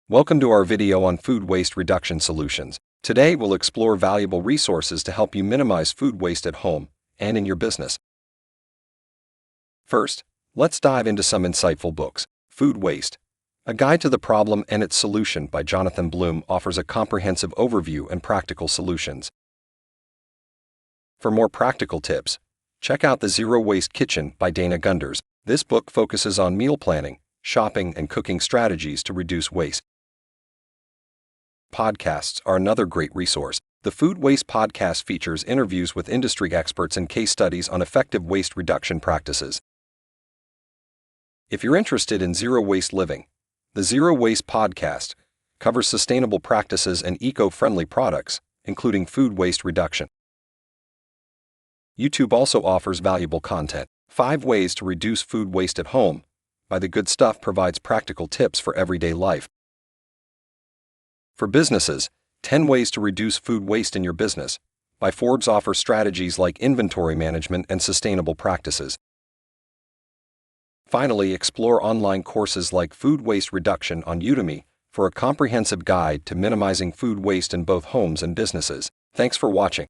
Welcome to our video on food waste reduction solutions. Today we'll explore valuable resources to help you minimize food waste at home and in your business. First, let's dive into some insightful books. Food Waste: A Guide to the Problem and Its Solution by Jonathan Bloom offers a comprehensive overview and practical solutions. For more practical tips, check out The Zero Waste Kitchen by Dana Gunders. This book focuses on meal planning, shopping, and cooking strategies to reduce waste. Podcasts are another great resource. The Food Waste Podcast features interviews with industry experts and case studies on effective waste reduction practices. If you're interested in zero waste living, the Zero Waste Podcast covers sustainable practices and eco-friendly products, including food waste reduction. YouTube also offers valuable content. 5 Ways to Reduce Food Waste at Home by The Good Stuff provides practical tips for everyday life. For businesses, 10 Ways to Reduce Food Waste in Your Business by Forbes offers strategies like inventory management and sustainable practices. Finally, explore online courses like Food Waste Reduction on Udemy for a comprehensive guide to minimizing food waste in both homes and businesses. Thanks for watching.